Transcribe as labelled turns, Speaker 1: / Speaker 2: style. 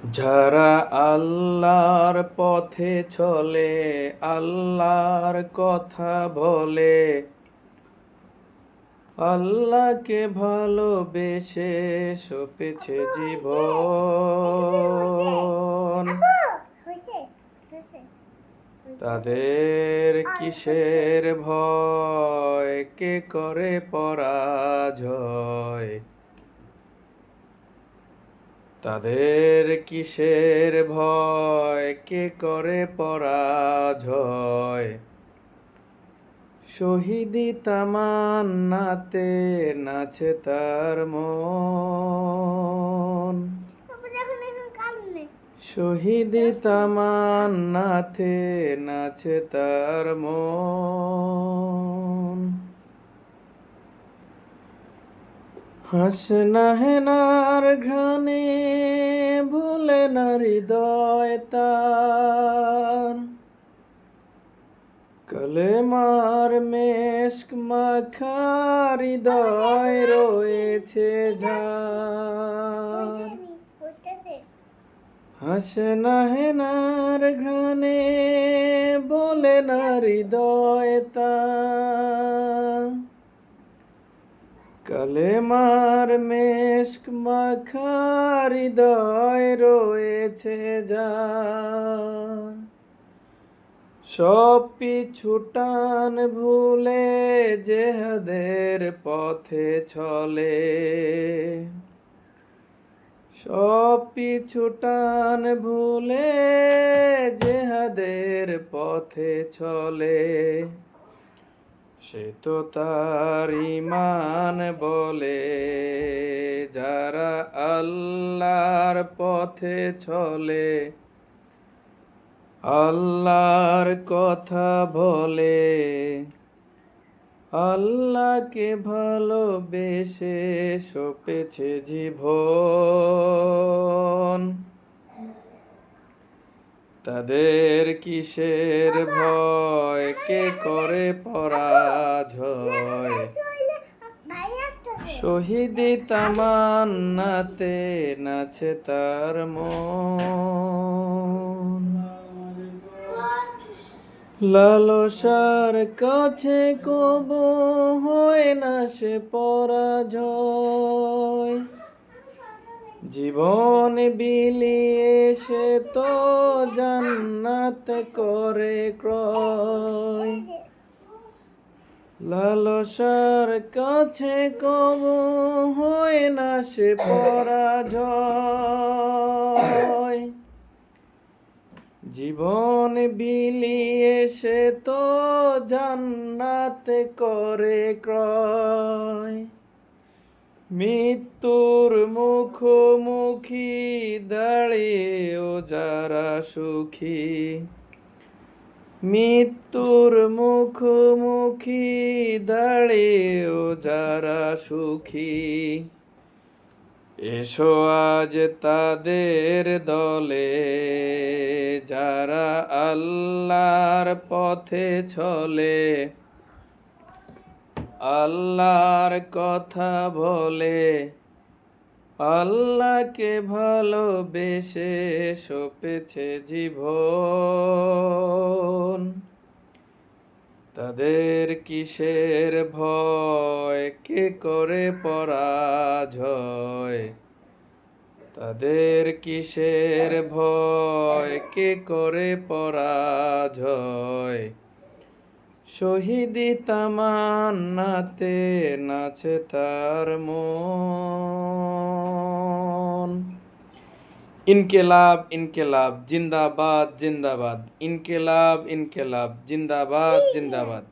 Speaker 1: যারা আল্লাহর পথে চলে, আল্লাহর কথা বলে, আল্লাহকে ভালোবেসে সপেছে জীবন, তাদের কিসের ভয়, কে করে পরাজয়? তাদের কিসের ভয়, কে করে পরাজয়? শহীদি তামান্নাতে নাচে তার মন, শহীদি তামান্নাতে নাচে তার মন। হাসনা হেনার ঘ্রাণে ভুলে না হৃদয় তার, কলেমার মেশক মাখা হৃদয় রয়েছে যার। হাসনা হেনার ঘ্রাণে বলে না হৃদয় তার, কলেমার মেশক মাখা হৃদয় রয়েছে যার। সব পিছুটান ভুলে জেহাদের পথে চলে, সব পিছুটান ভুলে জেহাদের পথে চলে, সে তো তার ঈমান বলে। যারা আল্লাহর পথে চলে, আল্লাহর কথা বলে, আল্লাহকে ভালোবেসে সপেছে জীবন, তাদের কিসের ভয়, কে করে পরাজয়? শহীদি তামান্নাতে নাচে তার মন, লালসার কাছে কবু হয় না সে পরাজয়। জীবন বিলিয়ে সে তো জান্নাত করে ক্রয়, লালসার কাছে কবু হয় না সে পরাজয়। জীবন বিলিয়ে সে তো জান্নাত করে ক্রয়। মৃত্যুর মুখোমুখি দাঁড়িয়েও যারা সুখী, মৃত্যুর মুখোমুখি দাঁড়িয়েও যারা সুখী, এসো আজ তাদের দলে। যারা আল্লাহর পথে চলে, আল্লাহর কথা বলে, আল্লাহকে ভালোবেসে সপেছে জীবন, তাদের কিসের ভয়, কে করে পরাজয়? তাদের কিসের ভয়, কে করে পরাজয়? শহীদি তামান্নাতে নাচে তার মন। ইনকিলাব ইনকিলাব জিন্দাবাদ জিন্দাবাদ, ইনকিলাব ইনকিলাব জিন্দাবাদ জিন্দাবাদ।